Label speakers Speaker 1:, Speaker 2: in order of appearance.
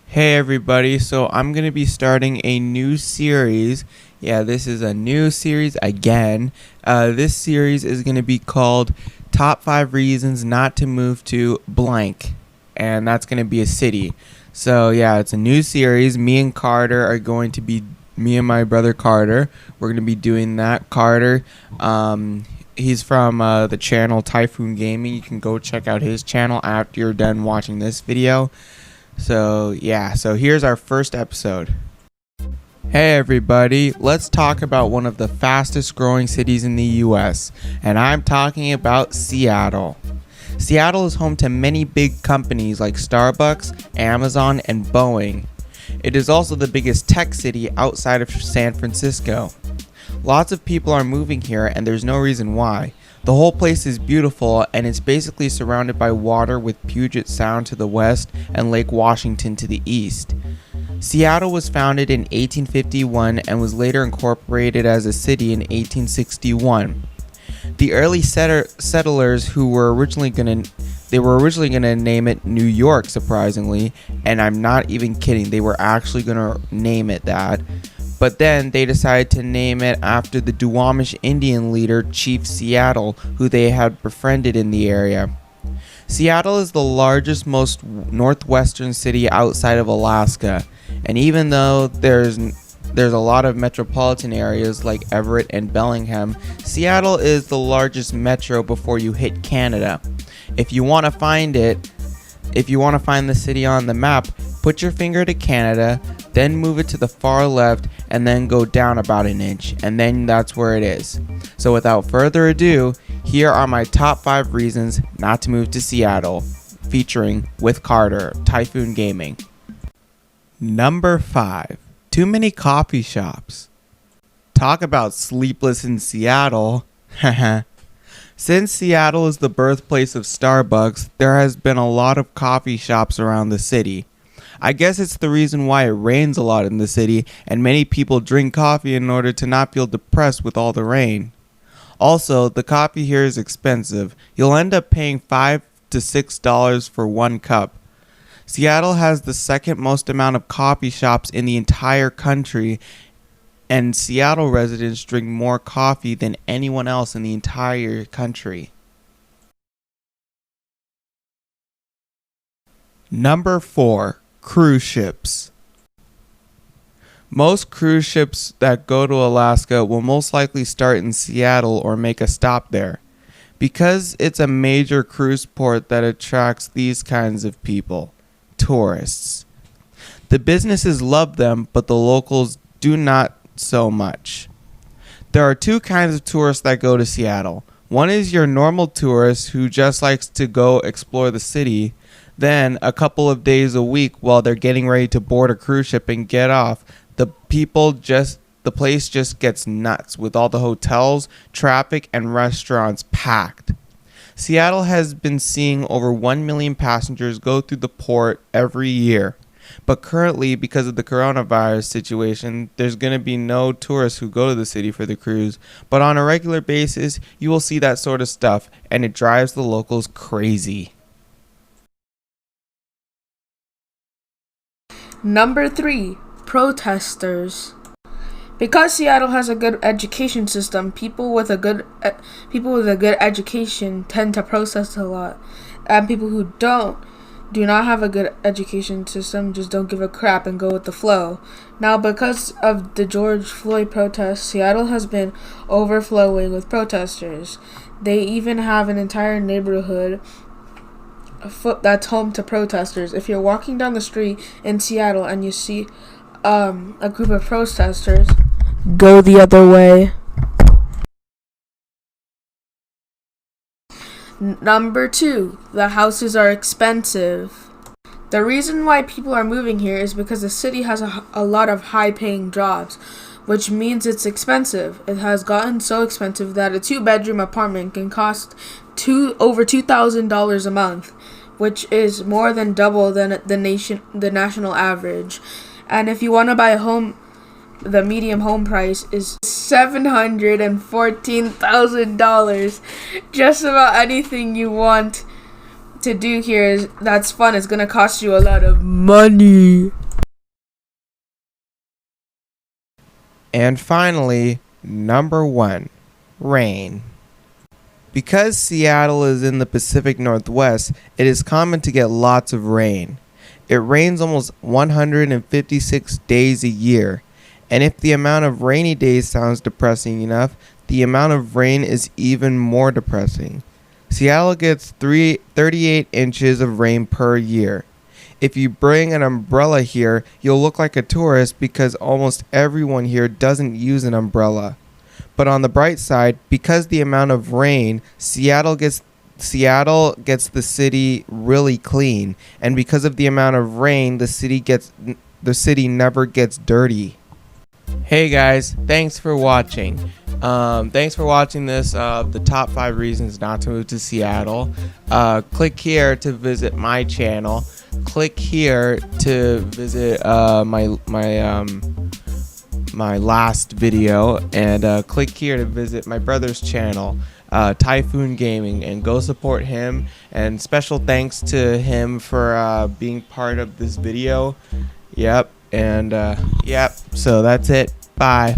Speaker 1: Hey everybody, so I'm going to be starting a new series. Yeah, this is a new series again. This series is going to be called Top 5 Reasons Not to Move to Blank. And that's going to be a city. So yeah, it's a new series. Me and my brother Carter, we're going to be doing that. Carter, he's from the channel Typhoon Gaming. You can go check out his channel after you're done watching this video. So here's our first episode. Hey everybody, let's talk about one of the fastest growing cities in the US, and I'm talking about Seattle. Seattle is home to many big companies like Starbucks, Amazon, and Boeing. It is also the biggest tech city outside of San Francisco. Lots of people are moving here and there's no reason why. The whole place is beautiful and it's basically surrounded by water with Puget Sound to the west and Lake Washington to the east. Seattle was founded in 1851 and was later incorporated as a city in 1861. The early settlers who were originally going to name it New York, surprisingly, and I'm not even kidding, they were actually going to name it that. But then they decided to name it after the Duwamish Indian leader Chief Seattle, who they had befriended in the area. Seattle is the largest, most northwestern city outside of Alaska, and even though there's a lot of metropolitan areas like Everett and Bellingham, Seattle is the largest metro before you hit Canada. If you want to find the city on the map, put your finger to Canada, then move it to the far left, and then go down about an inch, and then that's where it is. So without further ado, here are my top 5 reasons not to move to Seattle, featuring with Carter, Typhoon Gaming. Number 5. Too many coffee shops. Talk about sleepless in Seattle. Since Seattle is the birthplace of Starbucks, there has been a lot of coffee shops around the city. I guess it's the reason why it rains a lot in the city and many people drink coffee in order to not feel depressed with all the rain. Also, the coffee here is expensive. You'll end up paying $5 to $6 for one cup. Seattle has the second most amount of coffee shops in the entire country, and Seattle residents drink more coffee than anyone else in the entire country. Number 4. Cruise ships. Most cruise ships that go to Alaska will most likely start in Seattle or make a stop there, because it's a major cruise port that attracts these kinds of people, tourists. The businesses love them, but the locals do not so much. There are 2 kinds of tourists that go to Seattle. One is your normal tourist who just likes to go explore the city. Then, a couple of days a week while they're getting ready to board a cruise ship and get off, the place just gets nuts with all the hotels, traffic, and restaurants packed. Seattle has been seeing over 1 million passengers go through the port every year. But currently, because of the coronavirus situation, there's going to be no tourists who go to the city for the cruise. But on a regular basis, you will see that sort of stuff, and it drives the locals crazy.
Speaker 2: Number 3. Protesters. Because Seattle has a good education system, people with a good education tend to protest a lot, and people who do not have a good education system just don't give a crap and go with the flow. Now, because of the George Floyd protests, Seattle has been overflowing with protesters. They even have an entire neighborhood that's home to protesters. If you're walking down the street in Seattle and you see a group of protesters, go the other way. Number 2, the houses are expensive. The reason why people are moving here is because the city has a lot of high-paying jobs, which means it's expensive. It has gotten so expensive that a 2-bedroom apartment can cost over $2,000 a month, which is more than double than the national average. And if you want to buy a home, the median home price is $714,000. Just about anything you want to do here is that's fun. It's gonna cost you a lot of money.
Speaker 1: And finally, number 1, rain. Because Seattle is in the Pacific Northwest, it is common to get lots of rain. It rains almost 156 days a year. And if the amount of rainy days sounds depressing enough, the amount of rain is even more depressing. Seattle gets 38 inches of rain per year. If you bring an umbrella here, you'll look like a tourist because almost everyone here doesn't use an umbrella. But on the bright side, because the amount of rain, Seattle gets the city really clean, and because of the amount of rain, the city never gets dirty. Hey guys, thanks for watching. Thanks for watching this, the top 5 reasons not to move to Seattle. Click here to visit my channel. Click here to visit my last video, and click here to visit my brother's channel, Typhoon Gaming, and go support him. And special thanks to him for being part of this video. Yep, and yep. So that's it. Bye.